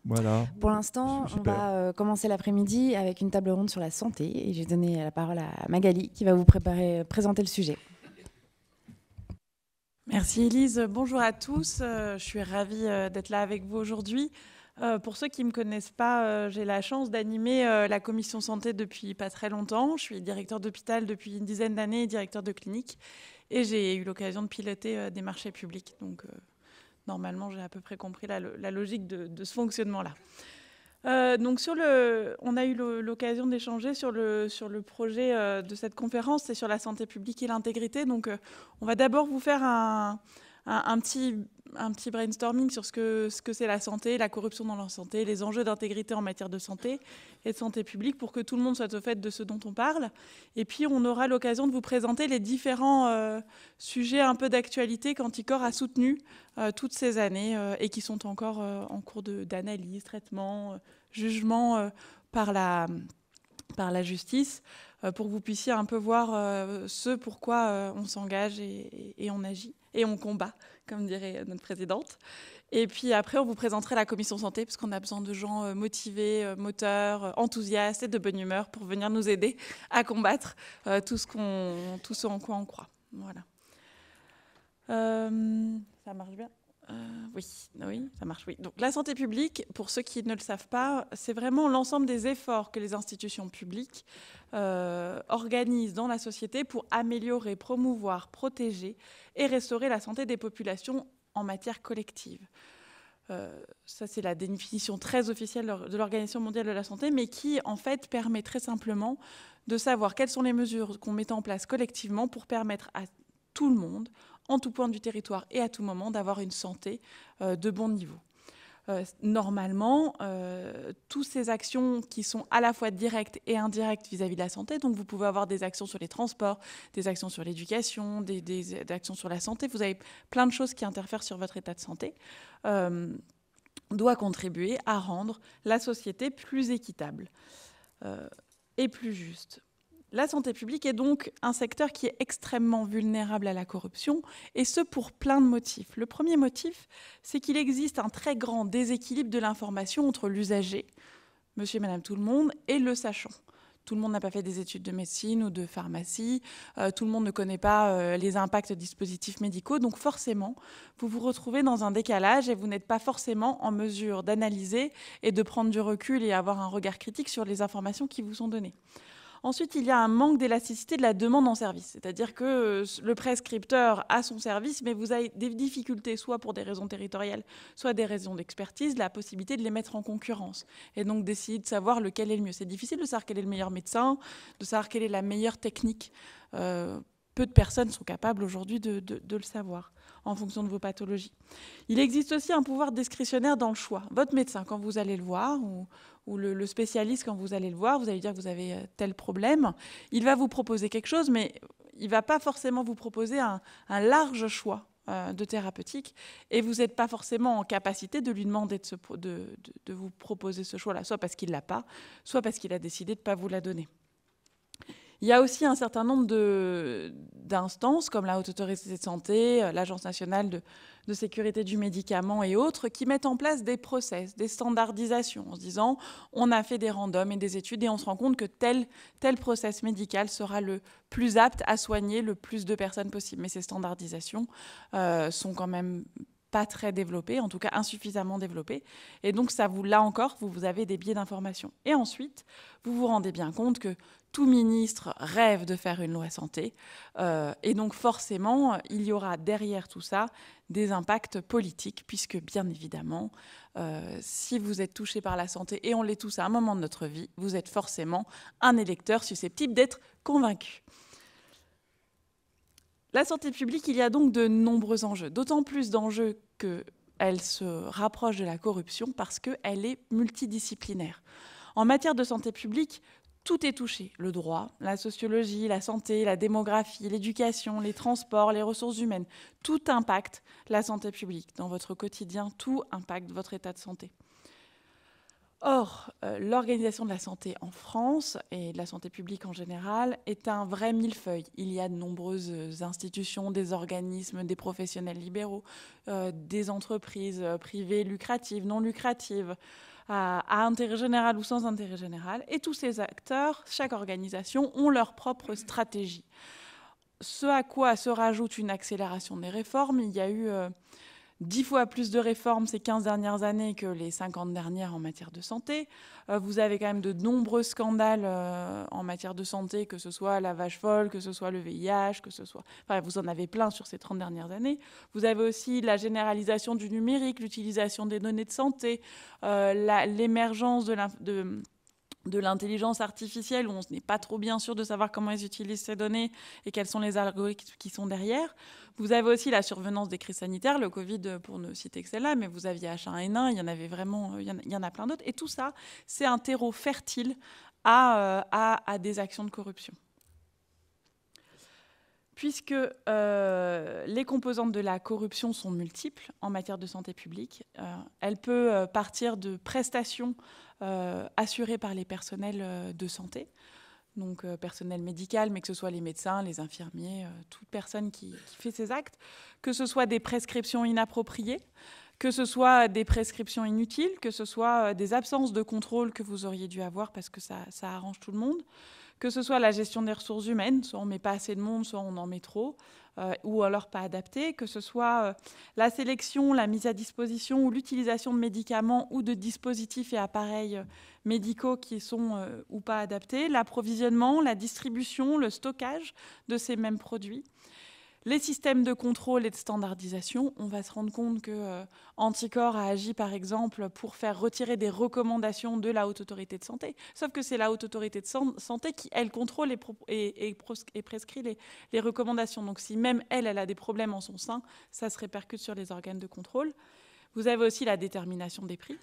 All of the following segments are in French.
Voilà, Pour l'instant, on super. va commencer l'après-midi avec une table ronde sur la santé et j'ai donné la parole à Magali qui va vous présenter le sujet. Merci Elise. Bonjour à tous. Je suis ravie d'être là avec vous aujourd'hui. Pour ceux qui ne me connaissent pas, j'ai la chance d'animer la commission santé depuis pas très longtemps. Je suis directeur d'hôpital depuis une dizaine d'années et directeur de clinique. Et j'ai eu l'occasion de piloter des marchés publics. Donc normalement, j'ai à peu près compris la logique de ce fonctionnement-là. Donc on a eu l'occasion d'échanger sur le projet de cette conférence, c'est sur la santé publique et l'intégrité. Donc on va d'abord vous faire un petit brainstorming sur ce que c'est la santé, la corruption dans la santé, les enjeux d'intégrité en matière de santé et de santé publique pour que tout le monde soit au fait de ce dont on parle. Et puis on aura l'occasion de vous présenter les différents sujets un peu d'actualité qu'Anticor a soutenus toutes ces années et qui sont encore en cours d'analyse, traitement, jugement par la justice, pour que vous puissiez un peu voir ce pourquoi on s'engage et on agit, et on combat, comme dirait notre présidente. Et puis après, on vous présenterait la commission santé, parce qu'on a besoin de gens motivés, moteurs, enthousiastes et de bonne humeur pour venir nous aider à combattre tout ce en quoi on croit. Voilà. Ça marche bien. Oui, ça marche, oui. Donc la santé publique, pour ceux qui ne le savent pas, c'est vraiment l'ensemble des efforts que les institutions publiques organisent dans la société pour améliorer, promouvoir, protéger et restaurer la santé des populations en matière collective. Ça, c'est la définition très officielle de l'Organisation mondiale de la santé, mais qui, en fait, permet très simplement de savoir quelles sont les mesures qu'on met en place collectivement pour permettre à tout le monde, en tout point du territoire et à tout moment, d'avoir une santé de bon niveau. Normalement, toutes ces actions qui sont à la fois directes et indirectes vis-à-vis de la santé, donc vous pouvez avoir des actions sur les transports, des actions sur l'éducation, des actions sur la santé, vous avez plein de choses qui interfèrent sur votre état de santé, doit contribuer à rendre la société plus équitable et plus juste. La santé publique est donc un secteur qui est extrêmement vulnérable à la corruption, et ce pour plein de motifs. Le premier motif, c'est qu'il existe un très grand déséquilibre de l'information entre l'usager, monsieur et madame tout le monde, et le sachant. Tout le monde n'a pas fait des études de médecine ou de pharmacie, tout le monde ne connaît pas les impacts de dispositifs médicaux, donc forcément, vous vous retrouvez dans un décalage et vous n'êtes pas forcément en mesure d'analyser et de prendre du recul et avoir un regard critique sur les informations qui vous sont données. Ensuite, il y a un manque d'élasticité de la demande en service. C'est-à-dire que le prescripteur a son service, mais vous avez des difficultés, soit pour des raisons territoriales, soit des raisons d'expertise, la possibilité de les mettre en concurrence. Et donc d'essayer de savoir lequel est le mieux. C'est difficile de savoir quel est le meilleur médecin, de savoir quelle est la meilleure technique. Peu de personnes sont capables aujourd'hui de le savoir en fonction de vos pathologies. Il existe aussi un pouvoir discrétionnaire dans le choix. Votre médecin, quand vous allez le voir, ou le spécialiste, quand vous allez le voir, vous allez dire que vous avez tel problème, il va vous proposer quelque chose, mais il ne va pas forcément vous proposer un large choix de thérapeutique, et vous n'êtes pas forcément en capacité de lui demander de vous proposer ce choix-là, soit parce qu'il ne l'a pas, soit parce qu'il a décidé de ne pas vous la donner. Il y a aussi un certain nombre d'instances, comme la Haute Autorité de Santé, l'Agence nationale de sécurité du médicament et autres, qui mettent en place des process, des standardisations, en se disant on a fait des randoms et des études et on se rend compte que tel process médical sera le plus apte à soigner le plus de personnes possible. Mais ces standardisations sont quand même pas très développées, en tout cas insuffisamment développées. Et donc, là encore, vous avez des biais d'information. Et ensuite, vous vous rendez bien compte que tout ministre rêve de faire une loi santé. Et donc, forcément, il y aura derrière tout ça des impacts politiques, puisque, bien évidemment, si vous êtes touché par la santé, et on l'est tous à un moment de notre vie, vous êtes forcément un électeur susceptible d'être convaincu. La santé publique, il y a donc de nombreux enjeux, d'autant plus d'enjeux qu'elle se rapproche de la corruption parce qu'elle est multidisciplinaire. En matière de santé publique, tout est touché. Le droit, la sociologie, la santé, la démographie, l'éducation, les transports, les ressources humaines. Tout impacte la santé publique. Dans votre quotidien, tout impacte votre état de santé. Or, l'organisation de la santé en France et de la santé publique en général est un vrai millefeuille. Il y a de nombreuses institutions, des organismes, des professionnels libéraux, des entreprises privées lucratives, non lucratives, à intérêt général ou sans intérêt général. Et tous ces acteurs, chaque organisation, ont leur propre stratégie. Ce à quoi se rajoute une accélération des réformes. Il y a eu 10 fois plus de réformes ces 15 dernières années que les 50 dernières en matière de santé. Vous avez quand même de nombreux scandales en matière de santé, que ce soit la vache folle, que ce soit le VIH, que ce soit... Enfin, vous en avez plein sur ces 30 dernières années. Vous avez aussi la généralisation du numérique, l'utilisation des données de santé, l'émergence de l'intelligence artificielle, où on n'est pas trop bien sûr de savoir comment ils utilisent ces données et quels sont les algorithmes qui sont derrière. Vous avez aussi la survenance des crises sanitaires, le Covid pour ne citer que celle-là, mais vous aviez H1N1, il y en avait vraiment, il y en a plein d'autres. Et tout ça, c'est un terreau fertile à des actions de corruption. Puisque les composantes de la corruption sont multiples en matière de santé publique, elle peut partir de prestations assurées par les personnels de santé, donc personnel médical, mais que ce soit les médecins, les infirmiers, toute personne qui fait ces actes, que ce soit des prescriptions inappropriées, que ce soit des prescriptions inutiles, que ce soit des absences de contrôle que vous auriez dû avoir parce que ça arrange tout le monde, que ce soit la gestion des ressources humaines, soit on ne met pas assez de monde, soit on en met trop, ou alors pas adapté, que ce soit la sélection, la mise à disposition ou l'utilisation de médicaments ou de dispositifs et appareils médicaux qui sont ou pas adaptés, l'approvisionnement, la distribution, le stockage de ces mêmes produits. Les systèmes de contrôle et de standardisation, on va se rendre compte que Anticor a agi par exemple pour faire retirer des recommandations de la Haute Autorité de Santé, sauf que c'est la Haute Autorité de Santé qui, elle, contrôle et prescrit les recommandations. Donc si même elle a des problèmes en son sein, ça se répercute sur les organes de contrôle. Vous avez aussi la détermination des prix.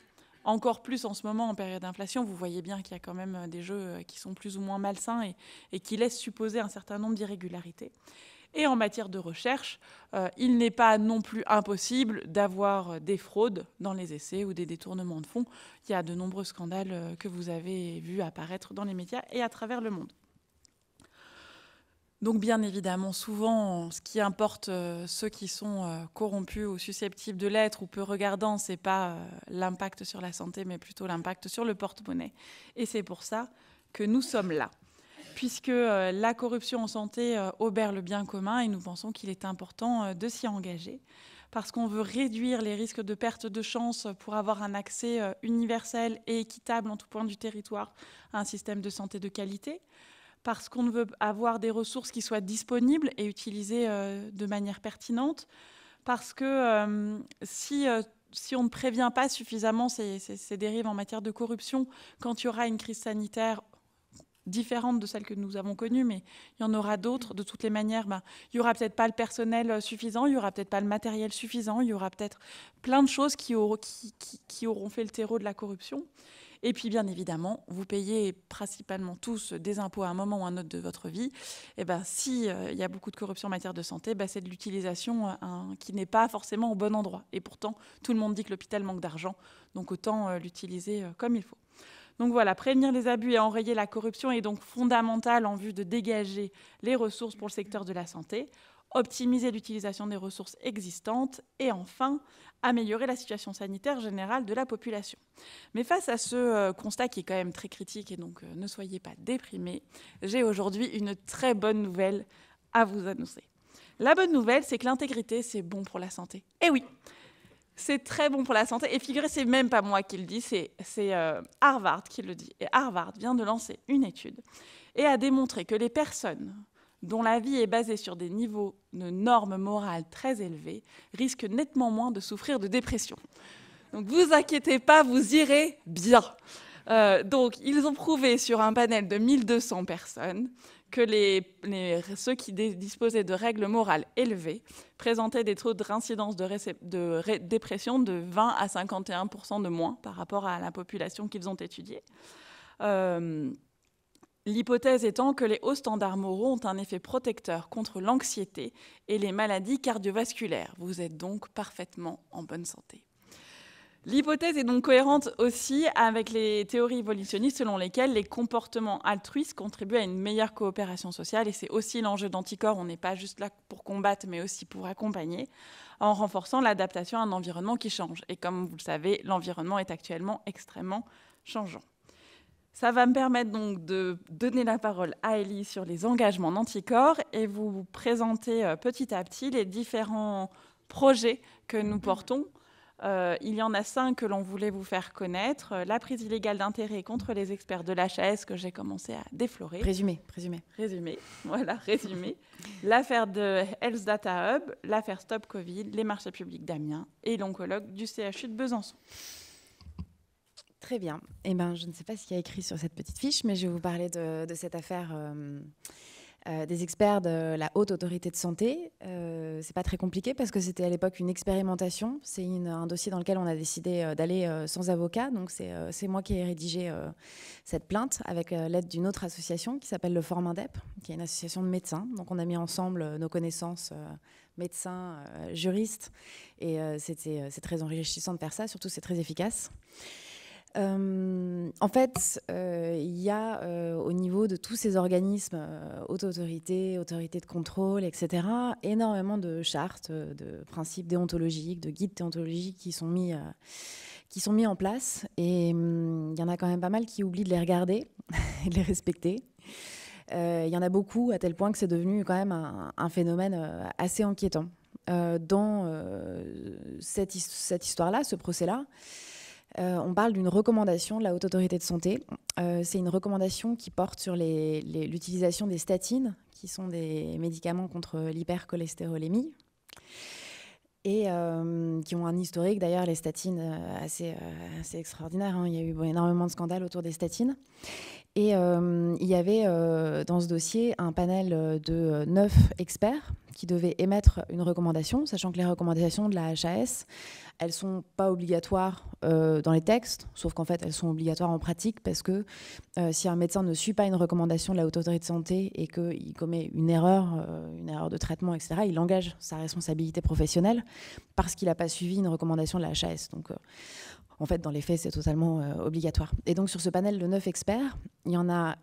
Encore plus en ce moment, en période d'inflation, vous voyez bien qu'il y a quand même des jeux qui sont plus ou moins malsains et qui laissent supposer un certain nombre d'irrégularités. Et en matière de recherche, il n'est pas non plus impossible d'avoir des fraudes dans les essais ou des détournements de fonds. Il y a de nombreux scandales que vous avez vus apparaître dans les médias et à travers le monde. Donc bien évidemment, souvent, ce qui importe ceux qui sont corrompus ou susceptibles de l'être ou peu regardants, ce n'est pas l'impact sur la santé, mais plutôt l'impact sur le porte-monnaie. Et c'est pour ça que nous sommes là. Puisque la corruption en santé obère le bien commun et nous pensons qu'il est important de s'y engager parce qu'on veut réduire les risques de perte de chance pour avoir un accès universel et équitable en tout point du territoire à un système de santé de qualité, parce qu'on veut avoir des ressources qui soient disponibles et utilisées de manière pertinente, parce que si on ne prévient pas suffisamment ces dérives en matière de corruption, quand il y aura une crise sanitaire différente de celle que nous avons connue, mais il y en aura d'autres. De toutes les manières, il n'y aura peut-être pas le personnel suffisant, il n'y aura peut-être pas le matériel suffisant, il y aura peut-être plein de choses qui auront fait le terreau de la corruption. Et puis, bien évidemment, vous payez principalement tous des impôts à un moment ou à un autre de votre vie. Et si il y a beaucoup de corruption en matière de santé, c'est de l'utilisation qui n'est pas forcément au bon endroit. Et pourtant, tout le monde dit que l'hôpital manque d'argent, donc autant l'utiliser comme il faut. Donc voilà, prévenir les abus et enrayer la corruption est donc fondamental en vue de dégager les ressources pour le secteur de la santé, optimiser l'utilisation des ressources existantes et enfin améliorer la situation sanitaire générale de la population. Mais face à ce constat qui est quand même très critique et donc ne soyez pas déprimés, j'ai aujourd'hui une très bonne nouvelle à vous annoncer. La bonne nouvelle, c'est que l'intégrité, c'est bon pour la santé. Eh oui! C'est très bon pour la santé. Et figurez, c'est même pas moi qui le dis, c'est Harvard qui le dit. Et Harvard vient de lancer une étude et a démontré que les personnes dont la vie est basée sur des niveaux de normes morales très élevés risquent nettement moins de souffrir de dépression. Donc vous inquiétez pas, vous irez bien. Donc ils ont prouvé sur un panel de 1200 personnes que ceux qui disposaient de règles morales élevées présentaient des taux de réincidence de dépression de 20 à 51% de moins par rapport à la population qu'ils ont étudiée. L'hypothèse étant que les hauts standards moraux ont un effet protecteur contre l'anxiété et les maladies cardiovasculaires. Vous êtes donc parfaitement en bonne santé. L'hypothèse est donc cohérente aussi avec les théories évolutionnistes selon lesquelles les comportements altruistes contribuent à une meilleure coopération sociale. Et c'est aussi l'enjeu d'Anticorps. On n'est pas juste là pour combattre, mais aussi pour accompagner, en renforçant l'adaptation à un environnement qui change. Et comme vous le savez, l'environnement est actuellement extrêmement changeant. Ça va me permettre donc de donner la parole à Ellie sur les engagements d'Anticorps et vous présenter petit à petit les différents projets que nous portons. Il y en a 5 que l'on voulait vous faire connaître. La prise illégale d'intérêt contre les experts de l'HAS que j'ai commencé à déflorer. Résumé. Voilà, résumé. L'affaire de Health Data Hub, l'affaire Stop Covid, les marchés publics d'Amiens et l'oncologue du CHU de Besançon. Très bien. Eh ben, je ne sais pas ce qu'il y a écrit sur cette petite fiche, mais je vais vous parler de cette affaire des experts de la Haute Autorité de Santé. C'est pas très compliqué parce que c'était à l'époque une expérimentation. C'est un dossier dans lequel on a décidé d'aller sans avocat. Donc c'est moi qui ai rédigé cette plainte avec l'aide d'une autre association qui s'appelle le Forum Indep, qui est une association de médecins. Donc on a mis ensemble nos connaissances médecins, juristes, et c'est très enrichissant de faire ça. Surtout, c'est très efficace. En fait, il y a au niveau de tous ces organismes, autorité de contrôle, etc., énormément de chartes, de principes déontologiques, de guides déontologiques qui sont mis en place. Et il y en a quand même pas mal qui oublient de les regarder et de les respecter. Il y en a beaucoup, à tel point que c'est devenu quand même un phénomène assez inquiétant. Dans cette histoire-là, ce procès-là, on parle d'une recommandation de la Haute Autorité de Santé. C'est une recommandation qui porte sur l'utilisation des statines, qui sont des médicaments contre l'hypercholestérolémie, et qui ont un historique, d'ailleurs, les statines, assez extraordinaire. Hein. Il y a eu énormément de scandales autour des statines. Et il y avait dans ce dossier un panel de 9 experts qui devaient émettre une recommandation, sachant que les recommandations de la HAS, elles ne sont pas obligatoires dans les textes, sauf qu'en fait, elles sont obligatoires en pratique parce que si un médecin ne suit pas une recommandation de la Haute Autorité de Santé et qu'il commet une erreur de traitement, etc., il engage sa responsabilité professionnelle parce qu'il n'a pas suivi une recommandation de la HAS. Donc, en fait, dans les faits, c'est totalement obligatoire. Et donc, sur ce panel de 9 experts, il y en a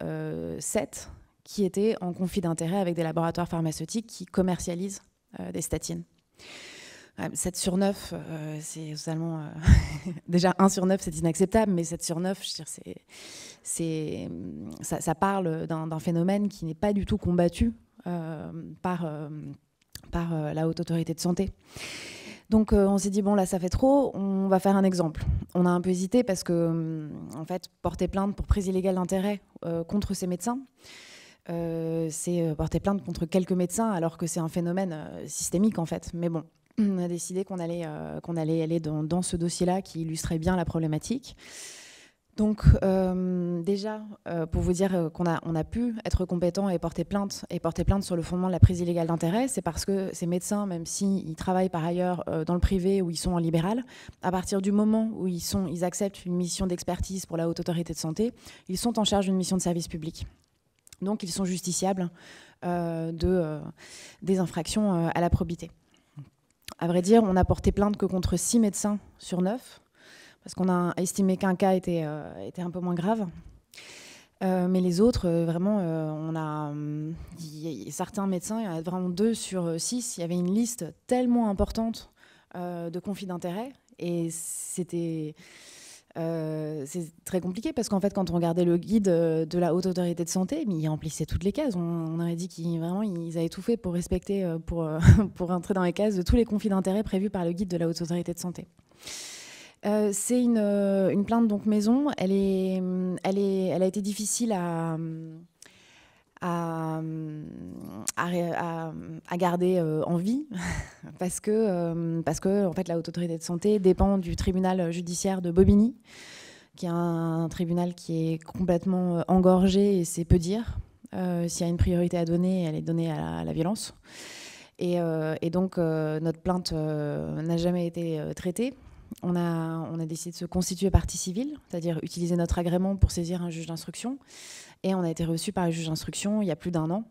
7 qui étaient en conflit d'intérêt avec des laboratoires pharmaceutiques qui commercialisent des statines. 7 sur 9, c'est totalement... Déjà, 1 sur 9, c'est inacceptable, mais 7 sur 9, je veux dire, ça parle d'un phénomène qui n'est pas du tout combattu par la Haute Autorité de Santé. Donc on s'est dit, bon là ça fait trop, on va faire un exemple. On a un peu hésité parce que, en fait, porter plainte pour prise illégale d'intérêt contre ces médecins, c'est porter plainte contre quelques médecins alors que c'est un phénomène systémique en fait. Mais bon, on a décidé qu'on allait aller dans ce dossier-là qui illustrait bien la problématique. Donc déjà, pour vous dire qu'on a pu être compétent et porter plainte sur le fondement de la prise illégale d'intérêt, c'est parce que ces médecins, même s'ils travaillent par ailleurs dans le privé ou ils sont en libéral, à partir du moment où ils acceptent une mission d'expertise pour la Haute Autorité de Santé, ils sont en charge d'une mission de service public. Donc ils sont justiciables des infractions à la probité. À vrai dire, on n'a porté plainte que contre 6 médecins sur 9, parce qu'on a estimé qu'un cas était un peu moins grave. Mais les autres, vraiment, certains médecins, il y en a vraiment 2 sur 6, il y avait une liste tellement importante de conflits d'intérêts, et c'est très compliqué, parce qu'en fait, quand on regardait le guide de la Haute Autorité de Santé, mais ils remplissaient toutes les cases. On aurait dit qu'ils avaient tout fait pour respecter, pour entrer dans les cases de tous les conflits d'intérêts prévus par le guide de la Haute Autorité de Santé. C'est une plainte donc maison. Elle a été difficile à garder en vie parce que en fait, la Haute Autorité de Santé dépend du tribunal judiciaire de Bobigny, qui est un tribunal qui est complètement engorgé, et c'est peu dire. S'il y a une priorité à donner, elle est donnée à la violence. Et donc, notre plainte n'a jamais été traitée. On a décidé de se constituer partie civile, c'est-à-dire utiliser notre agrément pour saisir un juge d'instruction. Et on a été reçu par le juge d'instruction il y a plus d'1 an,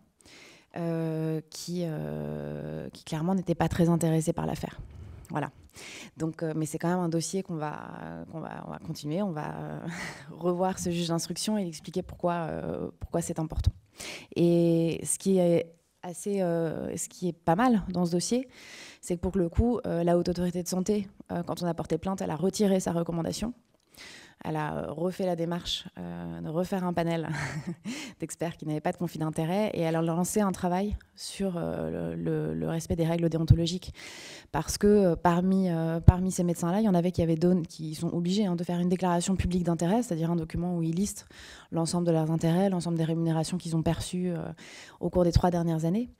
qui clairement n'était pas très intéressé par l'affaire. Voilà. Donc, mais c'est quand même un dossier on va continuer. On va revoir ce juge d'instruction et expliquer pourquoi c'est important. Et ce qui est pas mal dans ce dossier, c'est que pour le coup, la Haute Autorité de Santé, quand on a porté plainte, elle a retiré sa recommandation. Elle a refait la démarche de refaire un panel d'experts qui n'avaient pas de conflit d'intérêt et elle a lancé un travail sur le respect des règles déontologiques. Parce que parmi ces médecins-là, il y en avait qui sont obligés de faire une déclaration publique d'intérêt, c'est-à-dire un document où ils listent l'ensemble de leurs intérêts, l'ensemble des rémunérations qu'ils ont perçues au cours des 3 dernières années.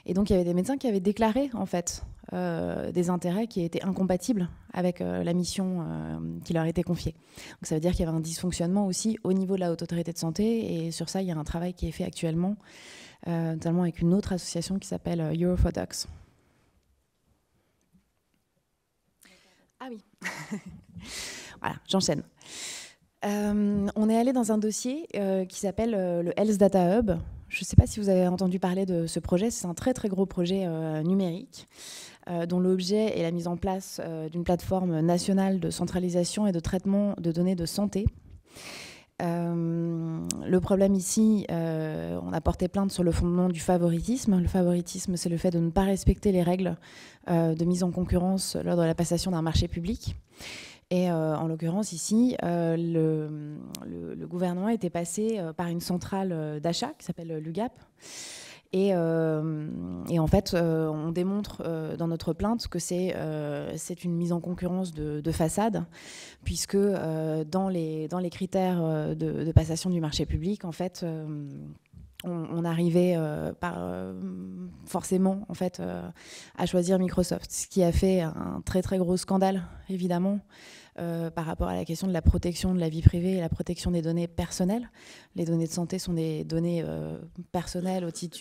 Et donc, il y avait des médecins qui avaient déclaré, en fait, des intérêts qui étaient incompatibles avec la mission qui leur était confiée. Donc, ça veut dire qu'il y avait un dysfonctionnement aussi au niveau de la Haute Autorité de Santé. Et sur ça, il y a un travail qui est fait actuellement, notamment avec une autre association qui s'appelle Europhodox. Ah oui. Voilà, j'enchaîne. On est allé dans un dossier qui s'appelle le Health Data Hub. Je ne sais pas si vous avez entendu parler de ce projet. C'est un très, très gros projet numérique dont l'objet est la mise en place d'une plateforme nationale de centralisation et de traitement de données de santé. Le problème ici, on a porté plainte sur le fondement du favoritisme. Le favoritisme, c'est le fait de ne pas respecter les règles de mise en concurrence lors de la passation d'un marché public. Et en l'occurrence, ici, le gouvernement était passé par une centrale d'achat qui s'appelle l'UGAP. Et en fait, on démontre dans notre plainte que c'est une mise en concurrence de façade, puisque dans les critères de passation du marché public, en fait, on arrivait forcément en fait, à choisir Microsoft, ce qui a fait un très très gros scandale, évidemment, par rapport à la question de la protection de la vie privée et la protection des données personnelles. Les données de santé sont des données personnelles au titre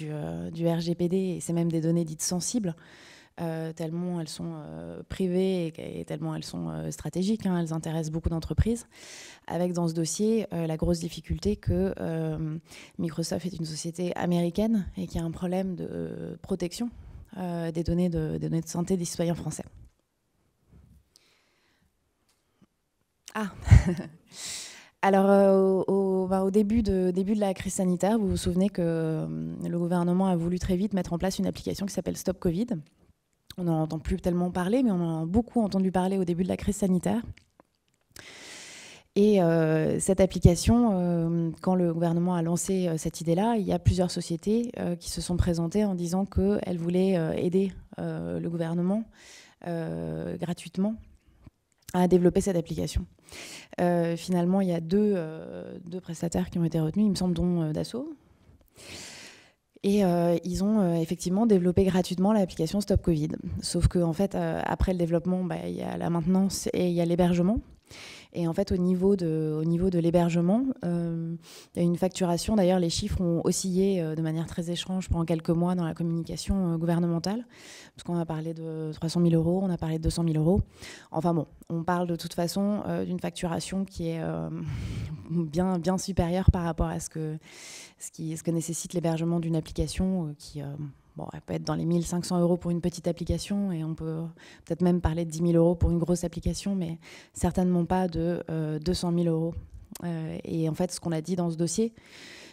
du RGPD, et c'est même des données dites sensibles, tellement elles sont privées et tellement elles sont stratégiques. Elles intéressent beaucoup d'entreprises. Avec dans ce dossier la grosse difficulté que Microsoft est une société américaine et qu'il y a un problème de protection des données de santé des citoyens français. Ah. Alors, au début de la crise sanitaire, vous vous souvenez que le gouvernement a voulu très vite mettre en place une application qui s'appelle Stop Covid. On n'en entend plus tellement parler, mais on en a beaucoup entendu parler au début de la crise sanitaire. Et cette application, quand le gouvernement a lancé cette idée-là, il y a plusieurs sociétés qui se sont présentées en disant qu'elles voulaient aider le gouvernement gratuitement à développer cette application. Finalement, il y a deux prestataires qui ont été retenus, il me semble, dont Dassault. Et ils ont effectivement développé gratuitement l'application Stop Covid. Sauf qu'en fait, après le développement, il y a la maintenance et il y a l'hébergement. Et en fait, au niveau de l'hébergement, il y a une facturation. D'ailleurs, les chiffres ont oscillé de manière très étrange pendant quelques mois dans la communication gouvernementale, parce qu'on a parlé de 300 000 €, on a parlé de 200 000 €. Enfin bon, on parle de toute façon d'une facturation qui est bien supérieure par rapport à ce que nécessite l'hébergement d'une application qui... Bon, elle peut être dans les 1 500 € pour une petite application, et on peut peut-être même parler de 10 000 € pour une grosse application, mais certainement pas de 200 000 €. Et en fait, ce qu'on a dit dans ce dossier,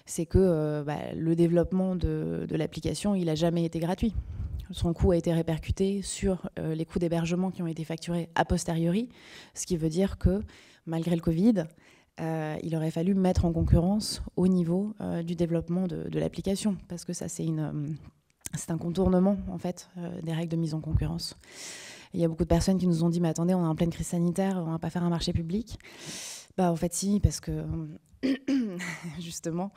c'est que le développement de l'application, il n'a jamais été gratuit. Son coût a été répercuté sur les coûts d'hébergement qui ont été facturés a posteriori, ce qui veut dire que, malgré le Covid, il aurait fallu mettre en concurrence au niveau du développement de l'application, parce que ça, c'est un contournement en fait des règles de mise en concurrence. Il y a beaucoup de personnes qui nous ont dit mais attendez, on est en pleine crise sanitaire, on va pas faire un marché public. En fait si, parce que justement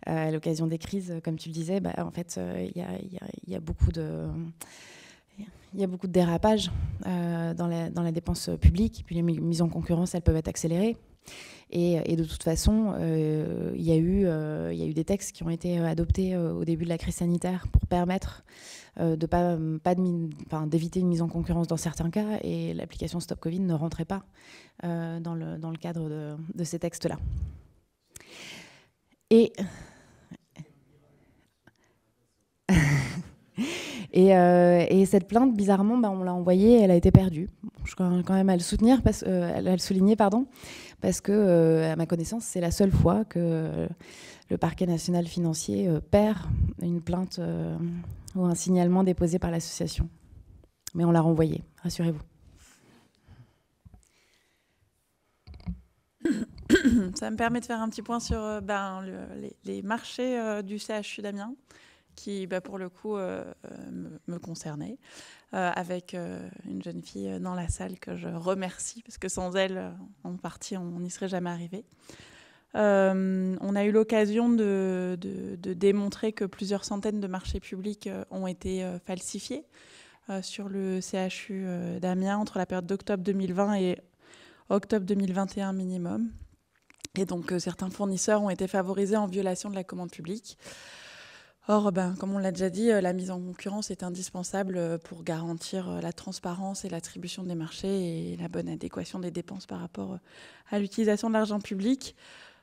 à l'occasion des crises, comme tu le disais, en fait il y a beaucoup de dérapages dans la dépense publique, et puis les mises en concurrence, elles peuvent être accélérées. Et de toute façon, il y a eu des textes qui ont été adoptés au début de la crise sanitaire pour permettre d'éviter une mise en concurrence dans certains cas, et l'application Stop Covid ne rentrait pas dans le cadre de ces textes-là. Et cette plainte, bizarrement, on l'a envoyée, elle a été perdue. Bon, je suis quand même à le soutenir, à le souligner, parce que, à ma connaissance, c'est la seule fois que le parquet national financier perd une plainte ou un signalement déposé par l'association. Mais on l'a renvoyée, rassurez-vous. Ça me permet de faire un petit point sur les marchés du CHU d'Amiens, qui, pour le coup, me concernaient, avec une jeune fille dans la salle que je remercie, parce que sans elle, en partie, on n'y serait jamais arrivé. On a eu l'occasion de démontrer que plusieurs centaines de marchés publics ont été falsifiés sur le CHU d'Amiens entre la période d'octobre 2020 et octobre 2021 minimum. Et donc, certains fournisseurs ont été favorisés en violation de la commande publique. Or, comme on l'a déjà dit, la mise en concurrence est indispensable pour garantir la transparence et l'attribution des marchés et la bonne adéquation des dépenses par rapport à l'utilisation de l'argent public.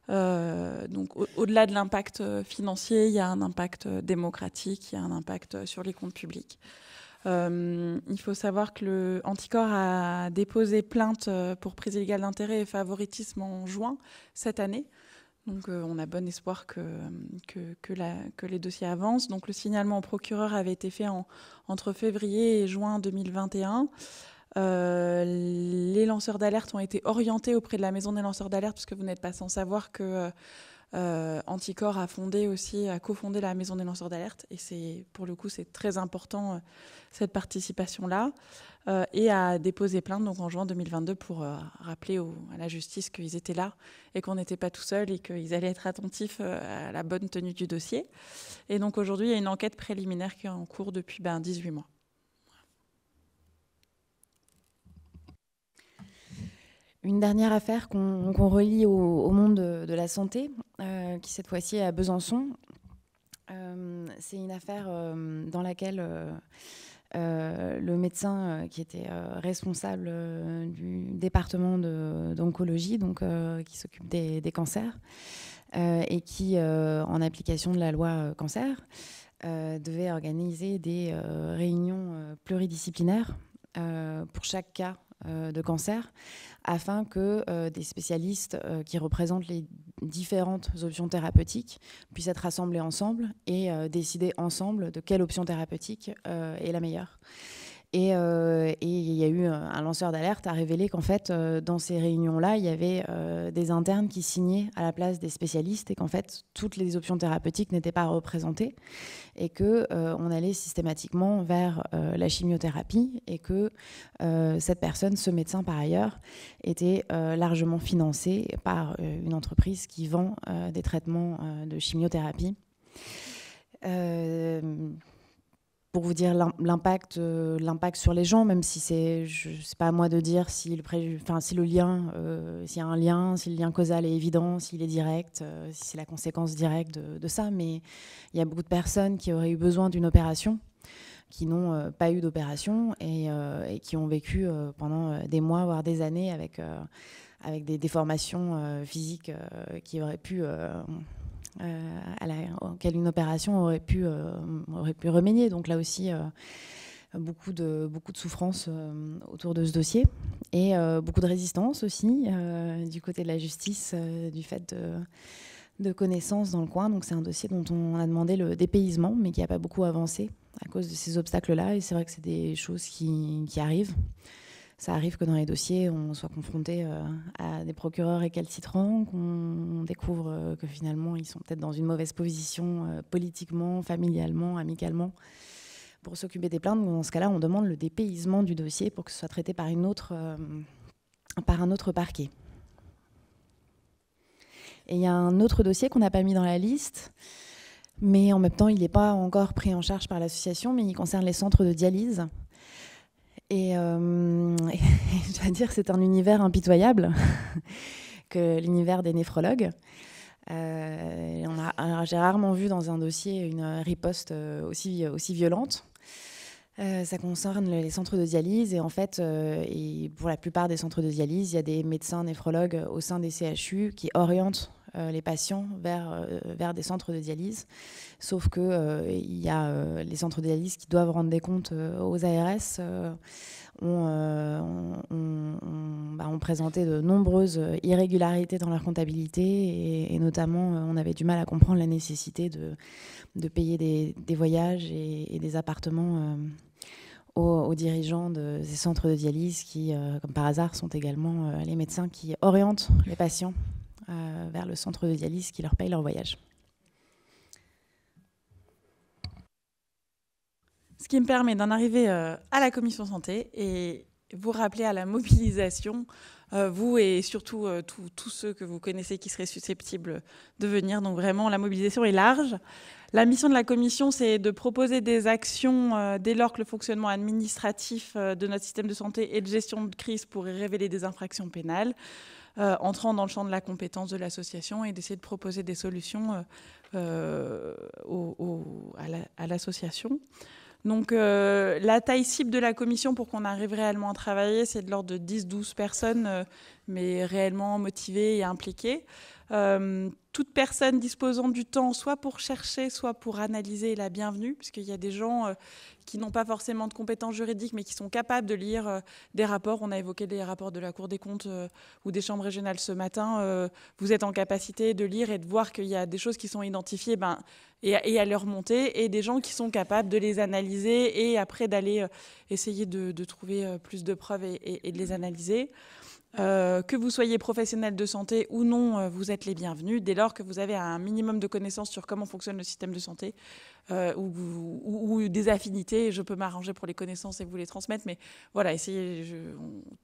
Donc, au-delà de l'impact financier, il y a un impact démocratique, il y a un impact sur les comptes publics. Il faut savoir que le Anticor a déposé plainte pour prise illégale d'intérêt et favoritisme en juin cette année. Donc on a bon espoir que les dossiers avancent. Donc le signalement au procureur avait été fait entre février et juin 2021. Les lanceurs d'alerte ont été orientés auprès de la maison des lanceurs d'alerte, parce que vous n'êtes pas sans savoir que Anticor a cofondé la maison des lanceurs d'alerte, et pour le coup c'est très important cette participation-là, et a déposé plainte donc en juin 2022 pour rappeler à la justice qu'ils étaient là et qu'on n'était pas tout seul et qu'ils allaient être attentifs à la bonne tenue du dossier. Et donc aujourd'hui il y a une enquête préliminaire qui est en cours depuis 18 mois. Une dernière affaire qu'on relie au monde de la santé, qui cette fois-ci est à Besançon. C'est une affaire dans laquelle le médecin qui était responsable du département d'oncologie, donc qui s'occupe des cancers, et qui, en application de la loi cancer, devait organiser des réunions pluridisciplinaires pour chaque cas de cancer, afin que des spécialistes qui représentent les différentes options thérapeutiques puissent être rassemblés ensemble et décider ensemble de quelle option thérapeutique est la meilleure. Et il y a eu un lanceur d'alerte à révéler qu'en fait, dans ces réunions-là, il y avait des internes qui signaient à la place des spécialistes, et qu'en fait, toutes les options thérapeutiques n'étaient pas représentées, et qu'on allait systématiquement vers la chimiothérapie, et que cette personne, ce médecin par ailleurs, était largement financé par une entreprise qui vend des traitements de chimiothérapie. Pour vous dire l'impact sur les gens, même si c'est pas à moi de dire si le lien, s'il y a un lien, si le lien causal est évident, s'il est direct, si c'est la conséquence directe de ça. Mais il y a beaucoup de personnes qui auraient eu besoin d'une opération, qui n'ont pas eu d'opération, et qui ont vécu pendant des mois, voire des années, avec des déformations physiques qui auraient pu... auquel une opération aurait pu remédier. Donc là aussi, beaucoup de souffrance autour de ce dossier, et beaucoup de résistance aussi du côté de la justice, du fait de connaissances dans le coin. Donc c'est un dossier dont on a demandé le dépaysement, mais qui n'a pas beaucoup avancé à cause de ces obstacles-là. Et c'est vrai que c'est des choses qui arrivent. Ça arrive que dans les dossiers, on soit confronté à des procureurs récalcitrants, qu'on découvre que finalement, ils sont peut-être dans une mauvaise position politiquement, familialement, amicalement, pour s'occuper des plaintes. Dans ce cas-là, on demande le dépaysement du dossier pour que ce soit traité par un autre parquet. Et il y a un autre dossier qu'on n'a pas mis dans la liste, mais en même temps, il n'est pas encore pris en charge par l'association, mais il concerne les centres de dialyse. Et je dois dire que c'est un univers impitoyable, que l'univers des néphrologues. J'ai rarement vu dans un dossier une riposte aussi violente. Ça concerne les centres de dialyse, et en fait, et pour la plupart des centres de dialyse, il y a des médecins néphrologues au sein des CHU qui orientent les patients vers des centres de dialyse. Sauf qu'il y a les centres de dialyse qui doivent rendre des comptes aux ARS, ont présenté de nombreuses irrégularités dans leur comptabilité et notamment on avait du mal à comprendre la nécessité de payer des voyages et des appartements aux dirigeants de ces centres de dialyse qui, comme par hasard, sont également les médecins qui orientent les patients vers le centre de dialyse qui leur paye leur voyage. Ce qui me permet d'en arriver à la commission santé et vous rappeler à la mobilisation, vous et surtout tous ceux que vous connaissez qui seraient susceptibles de venir. Donc vraiment, la mobilisation est large. La mission de la commission, c'est de proposer des actions dès lors que le fonctionnement administratif de notre système de santé et de gestion de crise pourrait révéler des infractions pénales, entrant dans le champ de la compétence de l'association et d'essayer de proposer des solutions à l'association. Donc la taille cible de la commission pour qu'on arrive réellement à travailler, c'est de l'ordre de 10-12 personnes, mais réellement motivées et impliquées. Toute personne disposant du temps, soit pour chercher, soit pour analyser, est la bienvenue, puisqu'il y a des gens qui n'ont pas forcément de compétences juridiques, mais qui sont capables de lire des rapports. On a évoqué des rapports de la Cour des comptes ou des chambres régionales ce matin. Vous êtes en capacité de lire et de voir qu'il y a des choses qui sont identifiées et à les remonter, et des gens qui sont capables de les analyser et après d'aller essayer de trouver plus de preuves et de les analyser. Que vous soyez professionnel de santé ou non, vous êtes les bienvenus, dès lors que vous avez un minimum de connaissances sur comment fonctionne le système de santé ou des affinités. Je peux m'arranger pour les connaissances et vous les transmettre, mais voilà, essayez,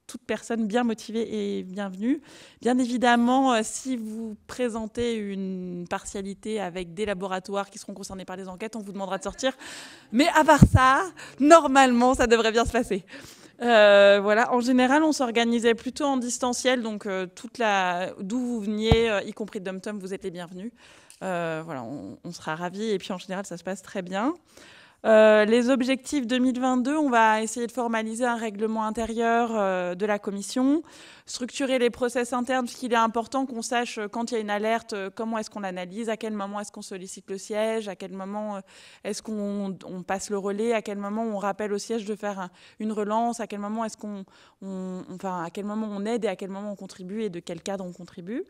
toute personne bien motivée est bienvenue. Bien évidemment, si vous présentez une partialité avec des laboratoires qui seront concernés par les enquêtes, on vous demandera de sortir. Mais à part ça, normalement, ça devrait bien se passer. Voilà. En général, on s'organisait plutôt en distanciel, donc d'où vous veniez, y compris de Dom-Tom, vous êtes les bienvenus. Voilà, on sera ravis, et puis en général, ça se passe très bien. Les objectifs 2022, on va essayer de formaliser un règlement intérieur de la commission, structurer les process internes, puisqu'il est important qu'on sache quand il y a une alerte, comment est-ce qu'on analyse, à quel moment est-ce qu'on sollicite le siège, à quel moment est-ce qu'on passe le relais, à quel moment on rappelle au siège de faire une relance, à quel moment est-ce à quel moment on aide et à quel moment on contribue et de quel cadre on contribue.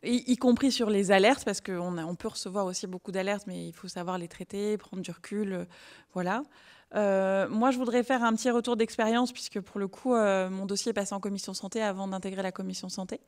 Y compris sur les alertes, parce qu'on peut recevoir aussi beaucoup d'alertes, mais il faut savoir les traiter, prendre du recul, voilà. Moi, je voudrais faire un petit retour d'expérience, puisque pour le coup, mon dossier est passé en commission santé avant d'intégrer la commission santé.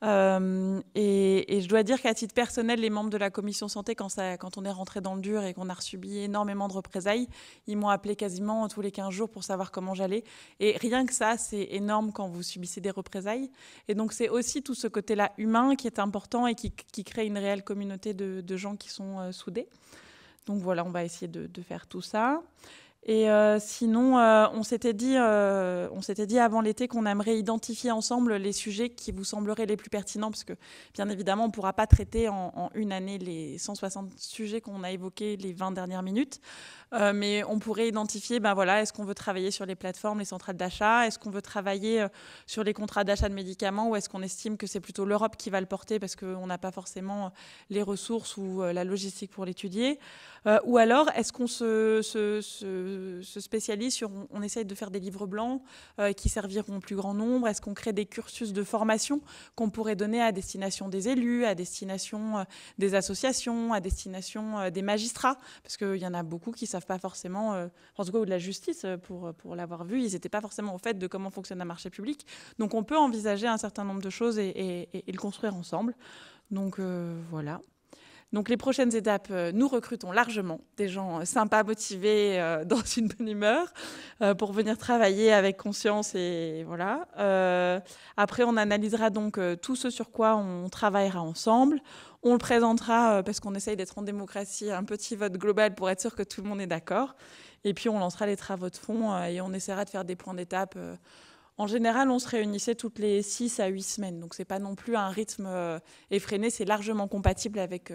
Et je dois dire qu'à titre personnel, les membres de la commission santé, quand on est rentré dans le dur et qu'on a subi énormément de représailles, ils m'ont appelé quasiment tous les 15 jours pour savoir comment j'allais. Et rien que ça, c'est énorme quand vous subissez des représailles. Et donc, c'est aussi tout ce côté-là humain qui est important et qui crée une réelle communauté de gens qui sont soudés. Donc voilà, on va essayer de faire tout ça. Et sinon, on s'était dit avant l'été qu'on aimerait identifier ensemble les sujets qui vous sembleraient les plus pertinents, parce que bien évidemment, on ne pourra pas traiter en une année les 160 sujets qu'on a évoqués les 20 dernières minutes, mais on pourrait identifier, est-ce qu'on veut travailler sur les plateformes, les centrales d'achat, est-ce qu'on veut travailler sur les contrats d'achat de médicaments, ou est-ce qu'on estime que c'est plutôt l'Europe qui va le porter parce qu'on n'a pas forcément les ressources ou la logistique pour l'étudier, ou alors est-ce qu'on se spécialise sur, on essaye de faire des livres blancs qui serviront au plus grand nombre, est-ce qu'on crée des cursus de formation qu'on pourrait donner à destination des élus, à destination des associations, à destination des magistrats, parce qu'il y en a beaucoup qui ne savent pas forcément, en tout cas, ou de la justice, pour l'avoir vu, ils n'étaient pas forcément au fait de comment fonctionne un marché public. Donc on peut envisager un certain nombre de choses et le construire ensemble. Donc voilà. Donc les prochaines étapes, nous recrutons largement des gens sympas, motivés, dans une bonne humeur, pour venir travailler avec conscience et voilà. Après, on analysera donc tout ce sur quoi on travaillera ensemble. On le présentera parce qu'on essaye d'être en démocratie, un petit vote global pour être sûr que tout le monde est d'accord. Et puis on lancera les travaux de fond et on essaiera de faire des points d'étape. En général, on se réunissait toutes les 6 à 8 semaines. Donc, ce n'est pas non plus un rythme effréné. C'est largement compatible avec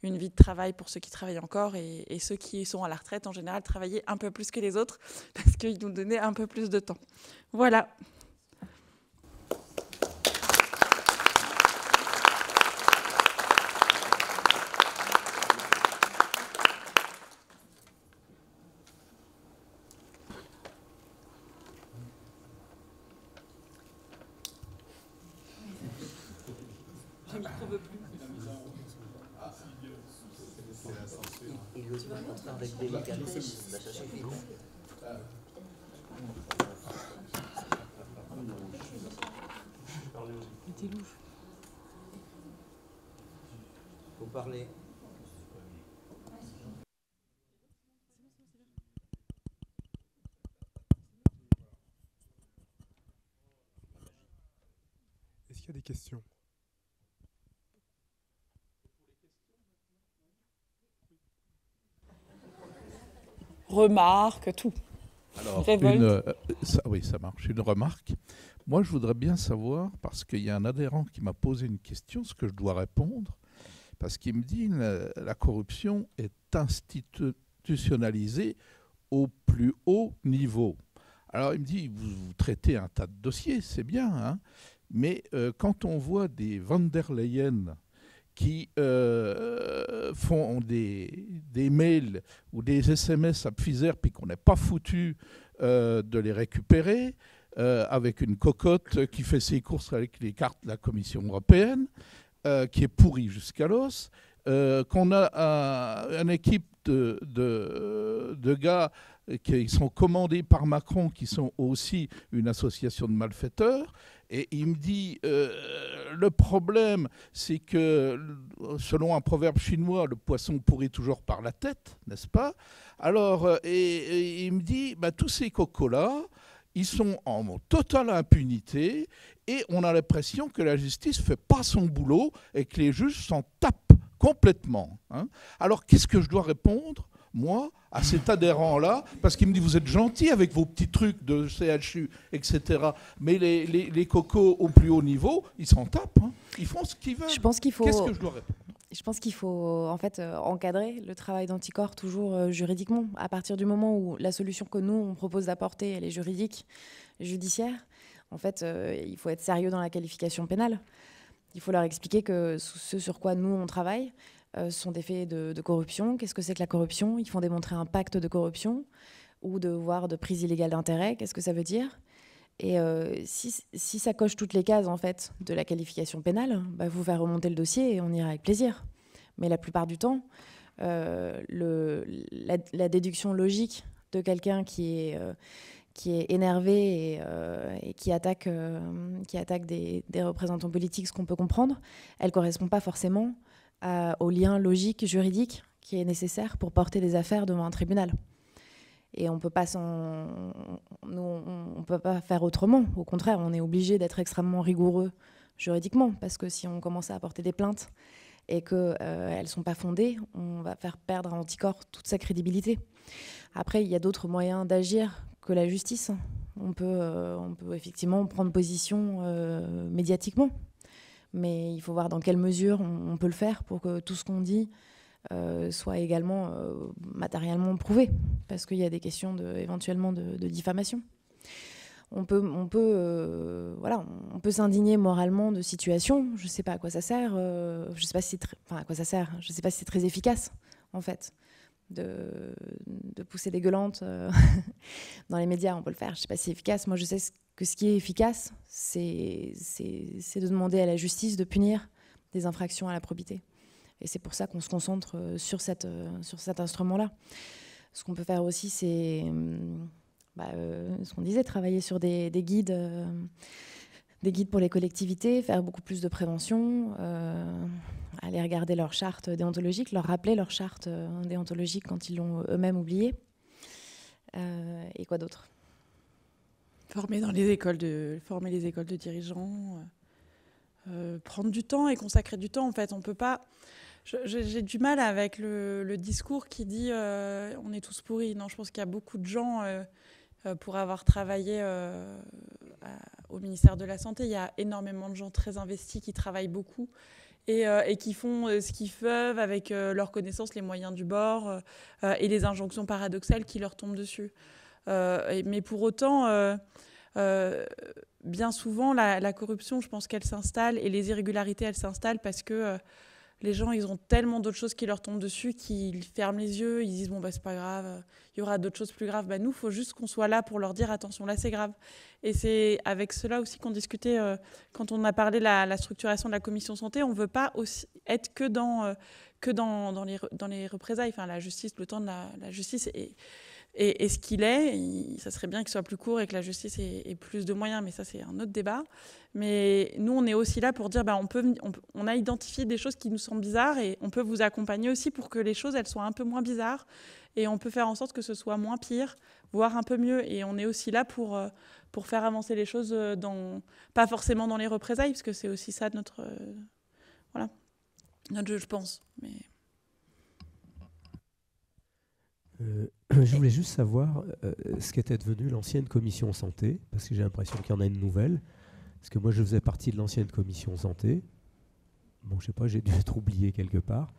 une vie de travail pour ceux qui travaillent encore. Et ceux qui sont à la retraite, en général, travaillaient un peu plus que les autres parce qu'ils nous donnaient un peu plus de temps. Voilà. Faut parler. Est-ce qu'il y a des questions? Remarques, tout. Alors, Révolte. oui, ça marche. Une remarque. Moi, je voudrais bien savoir, parce qu'il y a un adhérent qui m'a posé une question, ce que je dois répondre, parce qu'il me dit que la corruption est institutionnalisée au plus haut niveau. Alors, il me dit, vous traitez un tas de dossiers, c'est bien, hein, mais quand on voit des Van der Leyen qui font des mails ou des SMS à Pfizer, puis qu'on n'est pas foutu de les récupérer, avec une cocotte qui fait ses courses avec les cartes de la Commission européenne, qui est pourrie jusqu'à l'os, qu'on a une équipe de gars qui sont commandés par Macron, qui sont aussi une association de malfaiteurs. Et il me dit, le problème, c'est que, selon un proverbe chinois, le poisson pourrit toujours par la tête, n'est-ce pas? Alors, et il me dit, bah, tous ces cocos-là, ils sont en totale impunité et on a l'impression que la justice ne fait pas son boulot et que les juges s'en tapent complètement. Hein. Alors, qu'est-ce que je dois répondre, moi, à cet adhérent-là, parce qu'il me dit, vous êtes gentil avec vos petits trucs de CHU, etc. Mais les cocos au plus haut niveau, ils s'en tapent. Hein. Ils font ce qu'ils veulent. Je pense qu'il faut... Qu'est-ce que je dois répondre? Je pense qu'il faut en fait encadrer le travail d'Anticor toujours juridiquement. À partir du moment où la solution que nous, on propose d'apporter, elle est juridique, judiciaire, en fait, il faut être sérieux dans la qualification pénale. Il faut leur expliquer que ce sur quoi nous, on travaille, sont des faits de corruption. Qu'est-ce que c'est que la corruption? Il faut démontrer un pacte de corruption ou de prise illégale d'intérêt. Qu'est-ce que ça veut dire? Et si ça coche toutes les cases en fait, de la qualification pénale, bah, vous faire remonter le dossier et on ira avec plaisir. Mais la plupart du temps, la déduction logique de quelqu'un qui est énervé et qui attaque des représentants politiques, ce qu'on peut comprendre, elle ne correspond pas forcément au lien logique, juridique qui est nécessaire pour porter des affaires devant un tribunal. Et on ne peut pas faire autrement. Au contraire, on est obligé d'être extrêmement rigoureux juridiquement, parce que si on commence à apporter des plaintes et qu'elles ne sont pas fondées, on va faire perdre à Anticor toute sa crédibilité. Après, il y a d'autres moyens d'agir que la justice. On peut effectivement prendre position médiatiquement, mais il faut voir dans quelle mesure on peut le faire pour que tout ce qu'on dit soit également matériellement prouvé, parce qu'il y a des questions éventuellement de diffamation. On peut s'indigner moralement de situations. Je ne sais pas à quoi ça sert. Je ne sais pas si à quoi ça sert. Je sais pas si c'est très efficace, en fait, de pousser des gueulantes dans les médias. On peut le faire. Je ne sais pas si c'est efficace. Moi, je sais que ce qui est efficace, c'est de demander à la justice de punir des infractions à la probité. Et c'est pour ça qu'on se concentre sur cet instrument-là. Ce qu'on peut faire aussi, c'est ce qu'on disait, travailler sur des guides pour les collectivités, faire beaucoup plus de prévention, aller regarder leur charte déontologique, leur rappeler leur charte déontologique quand ils l'ont eux-mêmes oubliée. Et quoi d'autre? Former les écoles de dirigeants, prendre du temps et consacrer du temps. En fait, on peut pas... J'ai du mal avec le discours qui dit on est tous pourris. Non, je pense qu'il y a beaucoup de gens, pour avoir travaillé au ministère de la Santé, il y a énormément de gens très investis qui travaillent beaucoup et qui font ce qu'ils peuvent avec leurs connaissances, les moyens du bord et les injonctions paradoxales qui leur tombent dessus. Mais pour autant, bien souvent, la corruption, je pense qu'elle s'installe et les irrégularités, elles s'installent parce que les gens, ils ont tellement d'autres choses qui leur tombent dessus qu'ils ferment les yeux, ils disent bon bah c'est pas grave, il y aura d'autres choses plus graves. Bah, nous, il faut juste qu'on soit là pour leur dire attention, là c'est grave. Et c'est avec cela aussi qu'on discutait quand on a parlé de la structuration de la commission santé. On ne veut pas aussi être que dans les représailles. Enfin, la justice, le temps de la justice est ce qu'il est. Ça serait bien qu'il soit plus court et que la justice ait plus de moyens, mais ça c'est un autre débat. Mais nous, on est aussi là pour dire on a identifié des choses qui nous semblent bizarres et on peut vous accompagner aussi pour que les choses elles soient un peu moins bizarres et on peut faire en sorte que ce soit moins pire, voire un peu mieux. Et on est aussi là pour faire avancer les choses, pas forcément dans les représailles, parce que c'est aussi ça notre jeu, je pense. Mais... Je voulais juste savoir ce qu'était devenu l'ancienne commission santé, parce que j'ai l'impression qu'il y en a une nouvelle. Parce que moi, je faisais partie de l'ancienne commission santé. Bon, je sais pas, j'ai dû être oublié quelque part.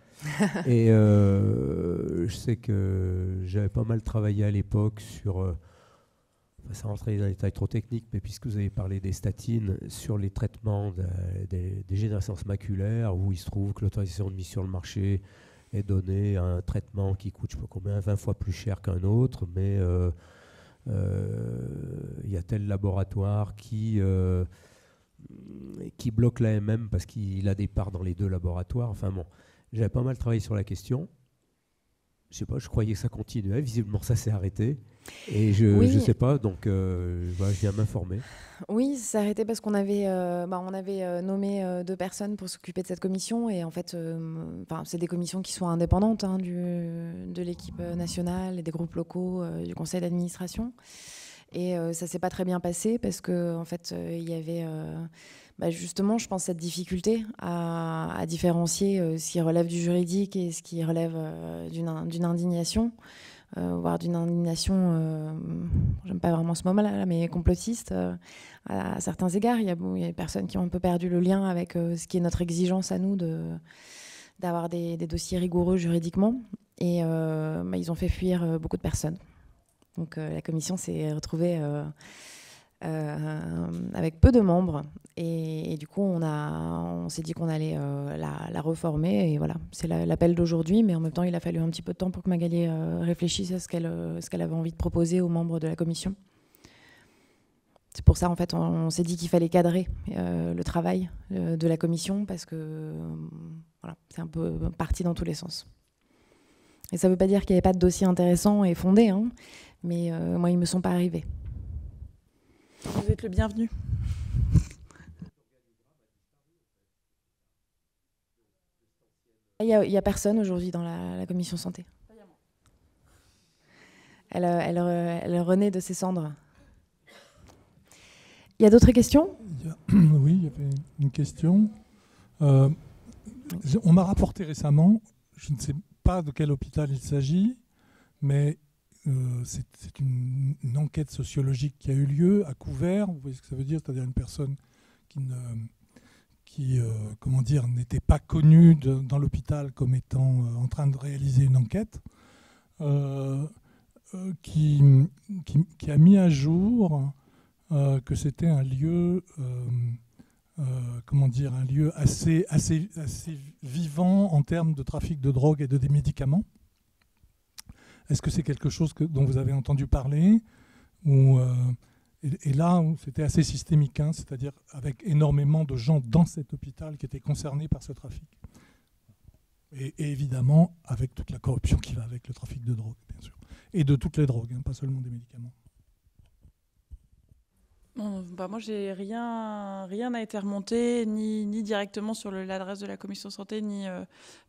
Et je sais que j'avais pas mal travaillé à l'époque sur... ça rentrait dans les détails trop techniques, mais puisque vous avez parlé des statines, sur les traitements des dégénérescences maculaires, où il se trouve que l'autorisation de mise sur le marché est donnée à un traitement qui coûte, je sais pas combien, 20 fois plus cher qu'un autre, mais il y a tel laboratoire qui bloque l'AMM parce qu'il a des parts dans les deux laboratoires. Enfin bon, j'avais pas mal travaillé sur la question. Je sais pas, je croyais que ça continuait. Visiblement, ça s'est arrêté. Et je sais pas, donc je viens m'informer. Oui, ça s'est arrêté parce qu'on avait, nommé 2 personnes pour s'occuper de cette commission. Et en fait, c'est des commissions qui sont indépendantes de l'équipe nationale et des groupes locaux du conseil d'administration. Et ça s'est pas très bien passé parce que en fait, il y avait justement, je pense, cette difficulté à différencier ce qui relève du juridique et ce qui relève d'une indignation, voire d'une indignation, j'aime pas vraiment ce mot-là, mais complotiste à certains égards. Il y a des personnes qui ont un peu perdu le lien avec ce qui est notre exigence à nous d'avoir des dossiers rigoureux juridiquement. Et ils ont fait fuir beaucoup de personnes. Donc la commission s'est retrouvée avec peu de membres et du coup on s'est dit qu'on allait la reformer et voilà, c'est l'appel d'aujourd'hui, mais en même temps il a fallu un petit peu de temps pour que Magali réfléchisse à ce qu'elle avait envie de proposer aux membres de la commission. C'est pour ça en fait on s'est dit qu'il fallait cadrer le travail de la commission parce que voilà, c'est un peu parti dans tous les sens. Et ça ne veut pas dire qu'il n'y avait pas de dossier intéressant et fondé, hein, mais moi, ils ne me sont pas arrivés. Vous êtes le bienvenu. Il n'y a personne aujourd'hui dans la commission santé. Elle renaît de ses cendres. Il y a d'autres questions ? Oui, il y avait une question. On m'a rapporté récemment, je ne sais pas de quel hôpital il s'agit, mais c'est une enquête sociologique qui a eu lieu à couvert. Vous voyez ce que ça veut dire, c'est-à-dire une personne qui n'était pas connue dans l'hôpital comme étant en train de réaliser une enquête, qui a mis à jour que c'était un lieu, un lieu assez vivant en termes de trafic de drogue et de médicaments. Est-ce que c'est quelque chose dont vous avez entendu parler et là, c'était assez systémique, hein, c'est-à-dire avec énormément de gens dans cet hôpital qui étaient concernés par ce trafic. Et évidemment, avec toute la corruption qui va avec le trafic de drogue, bien sûr. Et de toutes les drogues, hein, pas seulement des médicaments. Moi, rien n'a été remonté, ni directement sur l'adresse de la commission santé, ni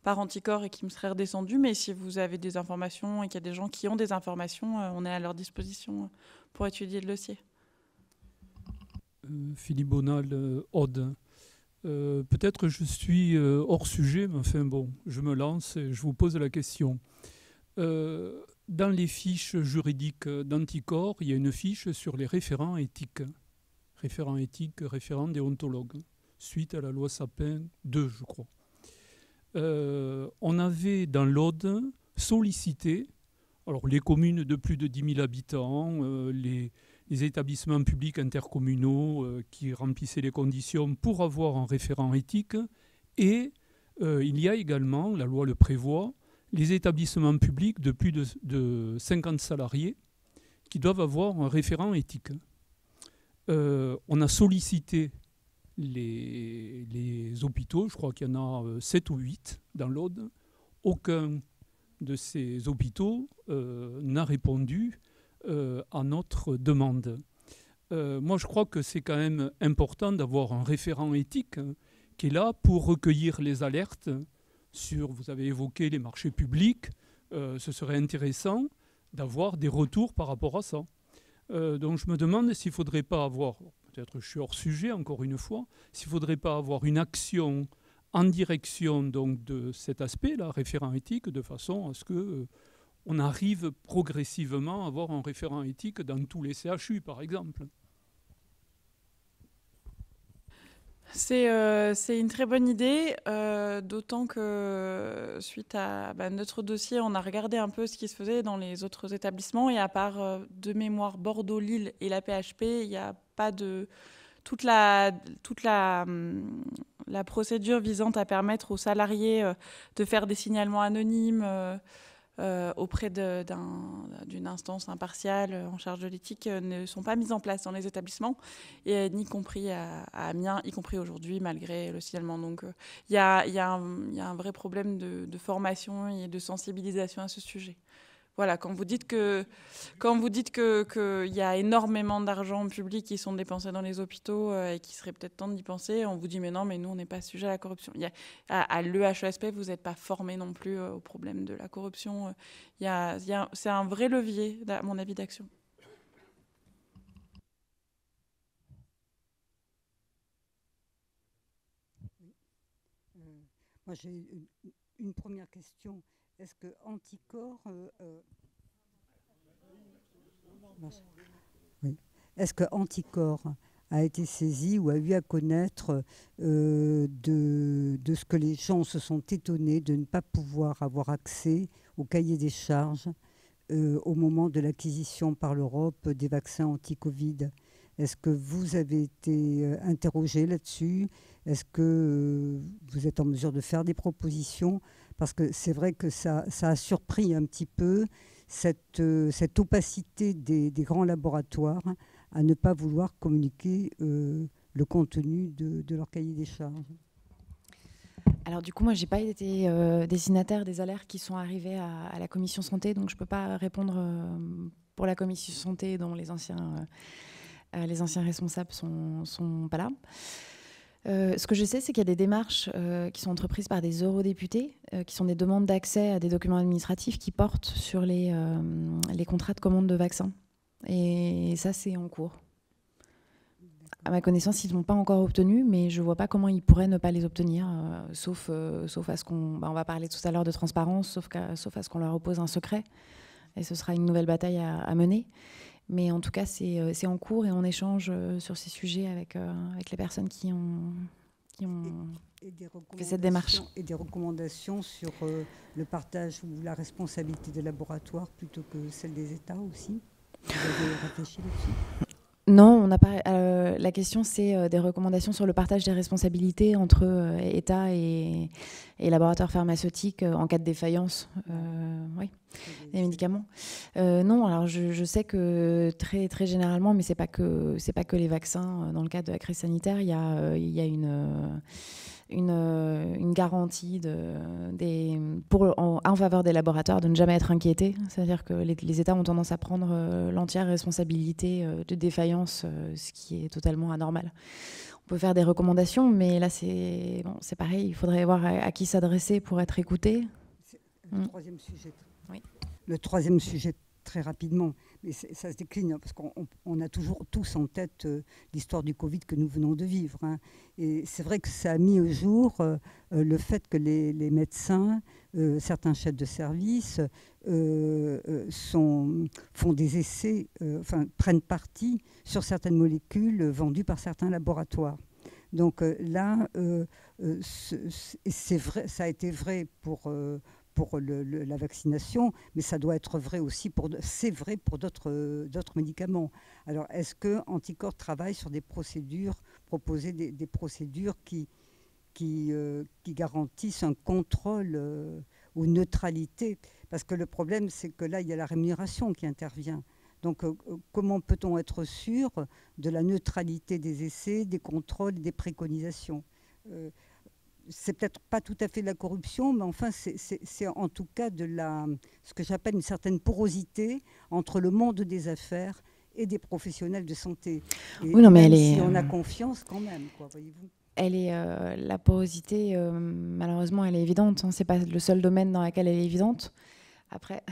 par Anticor et qui me serait redescendu. Mais si vous avez des informations et qu'il y a des gens qui ont des informations, on est à leur disposition pour étudier le dossier. Philippe Bonal, Aude. Peut-être je suis hors sujet, mais enfin bon, je me lance et je vous pose la question. Dans les fiches juridiques d'Anticor, il y a une fiche sur les référents éthiques. Référents éthiques, référents déontologues, suite à la loi Sapin 2, je crois. On avait dans l'Aude sollicité alors, les communes de plus de 10 000 habitants, les établissements publics intercommunaux qui remplissaient les conditions pour avoir un référent éthique et Il y a également, la loi le prévoit, les établissements publics de plus de 50 salariés qui doivent avoir un référent éthique. On a sollicité les hôpitaux, je crois qu'il y en a 7 ou 8 dans l'Aude. Aucun de ces hôpitaux n'a répondu à notre demande. Moi, je crois que c'est quand même important d'avoir un référent éthique qui est là pour recueillir les alertes sur, vous avez évoqué les marchés publics, ce serait intéressant d'avoir des retours par rapport à ça. Donc je me demande s'il ne faudrait pas avoir, peut-être je suis hors sujet encore une fois, s'il ne faudrait pas avoir une action en direction donc, de cet aspect-là, référent éthique, de façon à ce qu'on arrive progressivement à avoir un référent éthique dans tous les CHU, par exemple. C'est une très bonne idée, d'autant que suite à notre dossier, on a regardé un peu ce qui se faisait dans les autres établissements et à part de mémoire Bordeaux, Lille et la PHP, il n'y a pas de... Toute la procédure visant à permettre aux salariés de faire des signalements anonymes auprès d'une instance impartiale en charge de l'éthique ne sont pas mises en place dans les établissements, et y compris à Amiens, y compris aujourd'hui, malgré le signalement. Donc il y a un vrai problème de formation et de sensibilisation à ce sujet. Voilà, quand vous dites qu'il y a énormément d'argent public qui sont dépensés dans les hôpitaux et qu'il serait peut-être temps d'y penser, on vous dit mais non, mais nous on n'est pas sujet à la corruption. À l'EHESP, vous n'êtes pas formé non plus au problème de la corruption. C'est un vrai levier, à mon avis, d'action. Moi j'ai une première question. Est-ce que Anticor, oui. Est-ce que Anticor a été saisi ou a eu à connaître de ce que les gens se sont étonnés de ne pas pouvoir avoir accès au cahier des charges au moment de l'acquisition par l'Europe des vaccins anti-Covid? Est-ce que vous avez été interrogé là-dessus? Est-ce que vous êtes en mesure de faire des propositions? Parce que c'est vrai que ça a surpris un petit peu cette opacité des grands laboratoires à ne pas vouloir communiquer le contenu de leur cahier des charges. Alors du coup, moi, j'ai pas été destinataire des alertes qui sont arrivées à la commission santé, donc je peux pas répondre pour la commission santé dont les anciens responsables sont pas là. Ce que je sais, c'est qu'il y a des démarches qui sont entreprises par des eurodéputés, qui sont des demandes d'accès à des documents administratifs qui portent sur les contrats de commande de vaccins. Et ça, c'est en cours. À ma connaissance, ils ne l'ont pas encore obtenu, mais je ne vois pas comment ils pourraient ne pas les obtenir, sauf à ce qu'on... on va parler tout à l'heure de transparence, sauf à ce qu'on leur oppose un secret. Et ce sera une nouvelle bataille à mener. Mais en tout cas, c'est en cours et on échange sur ces sujets avec les personnes qui ont fait cette démarche. Et des recommandations sur le partage ou la responsabilité des laboratoires plutôt que celle des États aussi? Vous avez réfléchi là-dessus? Non, on n'a pas. La question, c'est des recommandations sur le partage des responsabilités entre État et laboratoires pharmaceutiques en cas de défaillance, oui, des médicaments. Non, alors je sais que très très généralement, mais c'est pas que les vaccins. Dans le cadre de la crise sanitaire, il y a une garantie en faveur des laboratoires de ne jamais être inquiétés. C'est-à-dire que les États ont tendance à prendre l'entière responsabilité de défaillance, ce qui est totalement anormal. On peut faire des recommandations, mais là, c'est pareil. Il faudrait voir à qui s'adresser pour être écouté. Le troisième sujet. Oui. Le troisième sujet, très rapidement, mais ça se décline, parce qu'on a toujours tous en tête l'histoire du Covid que nous venons de vivre. Hein. Et c'est vrai que ça a mis au jour le fait que les médecins, certains chefs de service, font des essais, prennent parti sur certaines molécules vendues par certains laboratoires. Donc là, c'est vrai, ça a été vrai pour la vaccination, mais ça doit être vrai aussi c'est vrai pour d'autres médicaments. Alors, est-ce que Anticor travaille sur des procédures, proposer des procédures qui qui garantissent un contrôle ou neutralité. Parce que le problème, c'est que là, il y a la rémunération qui intervient. Donc, comment peut-on être sûr de la neutralité des essais, des contrôles, des préconisations? C'est peut-être pas tout à fait de la corruption, mais enfin, c'est en tout cas ce que j'appelle une certaine porosité entre le monde des affaires et des professionnels de santé. Et oui, non, mais même si on a confiance quand même, quoi, voyez-vous. La porosité, malheureusement, elle est évidente. Hein. C'est pas le seul domaine dans lequel elle est évidente. Après,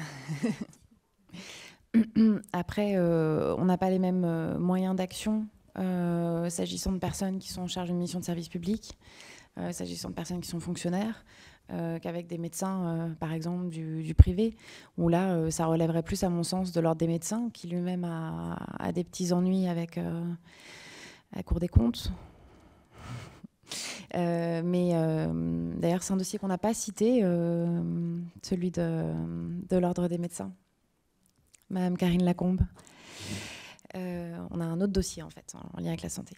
on n'a pas les mêmes moyens d'action s'agissant de personnes qui sont en charge d'une mission de service public, s'agissant de personnes qui sont fonctionnaires, qu'avec des médecins, par exemple, du privé, où là, ça relèverait plus, à mon sens, de l'ordre des médecins, qui lui-même a des petits ennuis avec la Cour des comptes. Mais d'ailleurs, c'est un dossier qu'on n'a pas cité, celui de l'ordre des médecins. Madame Karine Lacombe. On a un autre dossier, en fait, en lien avec la santé.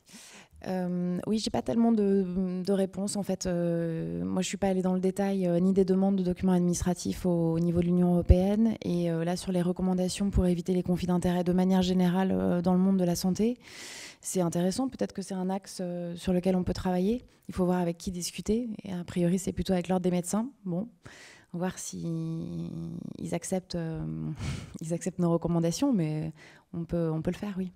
Oui, j'ai pas tellement de réponses, en fait. Moi, je suis pas allée dans le détail ni des demandes de documents administratifs au niveau de l'Union européenne. Et là, sur les recommandations pour éviter les conflits d'intérêts de manière générale dans le monde de la santé, c'est intéressant. Peut-être que c'est un axe sur lequel on peut travailler. Il faut voir avec qui discuter. Et a priori, c'est plutôt avec l'ordre des médecins. Bon, on va voir s'ils acceptent nos recommandations, mais on peut le faire, oui.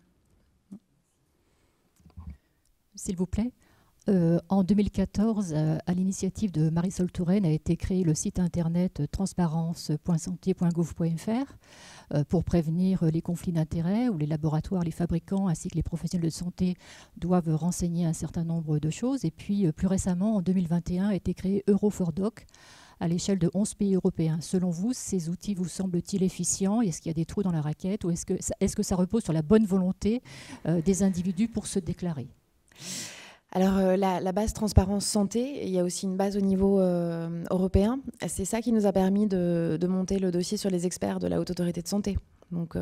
S'il vous plaît. En 2014, à l'initiative de Marisol Touraine, a été créé le site internet transparence.santé.gouv.fr pour prévenir les conflits d'intérêts où les laboratoires, les fabricants ainsi que les professionnels de santé doivent renseigner un certain nombre de choses. Et puis, plus récemment, en 2021, a été créé Euro4Doc à l'échelle de 11 pays européens. Selon vous, ces outils vous semblent-ils efficients? Est-ce qu'il y a des trous dans la raquette? Ou est-ce que ça repose sur la bonne volonté des individus pour se déclarer? Alors, la base transparence santé, il y a aussi une base au niveau européen. C'est ça qui nous a permis de monter le dossier sur les experts de la Haute Autorité de Santé. Donc,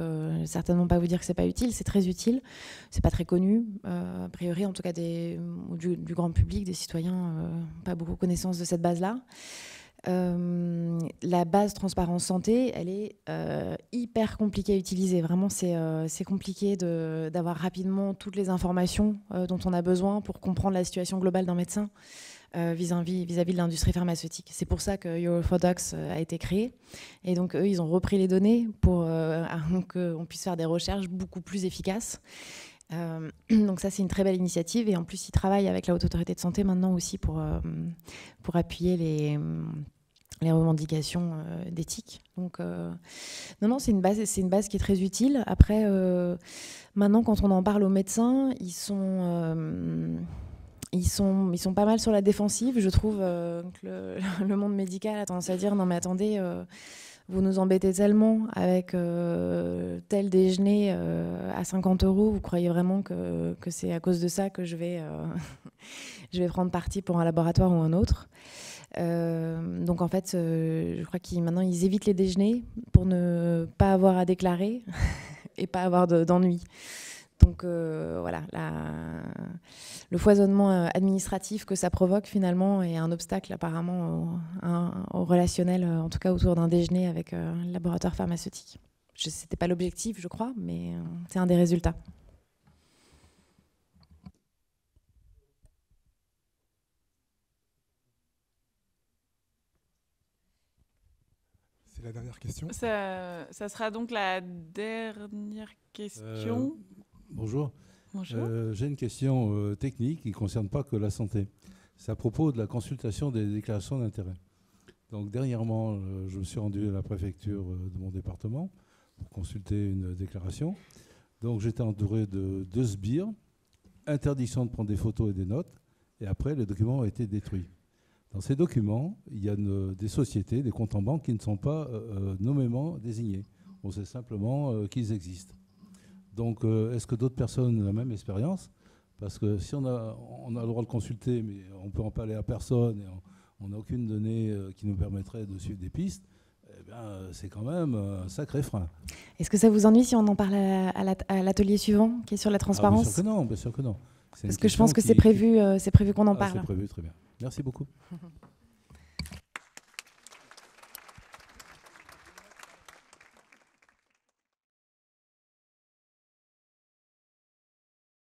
certainement pas vous dire que c'est pas utile, c'est très utile. C'est pas très connu, a priori, en tout cas du grand public, des citoyens, pas beaucoup connaissance de cette base-là. La base transparence santé, elle est hyper compliquée à utiliser. Vraiment, c'est compliqué d'avoir rapidement toutes les informations dont on a besoin pour comprendre la situation globale d'un médecin vis-à-vis de l'industrie pharmaceutique. C'est pour ça que Euro4Doc a été créé. Et donc, eux, ils ont repris les données pour qu'on puisse faire des recherches beaucoup plus efficaces. Donc ça, c'est une très belle initiative. Et en plus, ils travaillent avec la Haute Autorité de Santé maintenant aussi pour appuyer les revendications d'éthique. Donc, non, c'est une base qui est très utile. Après, maintenant, quand on en parle aux médecins, ils sont pas mal sur la défensive. Je trouve que le monde médical a tendance à dire non, mais attendez, vous nous embêtez tellement avec tel déjeuner à 50 €. Vous croyez vraiment que c'est à cause de ça que je vais prendre parti pour un laboratoire ou un autre? Donc en fait, je crois maintenant ils évitent les déjeuners pour ne pas avoir à déclarer et pas avoir d'ennuis. Donc voilà, le foisonnement administratif que ça provoque finalement est un obstacle apparemment au relationnel, en tout cas autour d'un déjeuner avec un laboratoire pharmaceutique. C'était pas l'objectif, je crois, mais c'est un des résultats. C'est la dernière question. Ça sera donc la dernière question. Bonjour. Bonjour. J'ai une question technique qui ne concerne pas que la santé. C'est à propos de la consultation des déclarations d'intérêt. Donc dernièrement, je me suis rendu à la préfecture de mon département pour consulter une déclaration. Donc j'étais entouré de 2 sbires, interdiction de prendre des photos et des notes, et après le document a été détruit. Dans ces documents, il y a des sociétés, des comptes en banque qui ne sont pas nommément désignés. On sait simplement qu'ils existent. Donc, est-ce que d'autres personnes ont la même expérience? Parce que si on a le droit de consulter, mais on ne peut en parler à personne, et on n'a aucune donnée qui nous permettrait de suivre des pistes, eh bien, c'est quand même un sacré frein. Est-ce que ça vous ennuie si on en parle à l'atelier suivant, qui est sur la transparence? Bien sûr que non. Parce que je pense que c'est prévu qu'on en Ah, parle. c'est prévu, très bien. Merci beaucoup.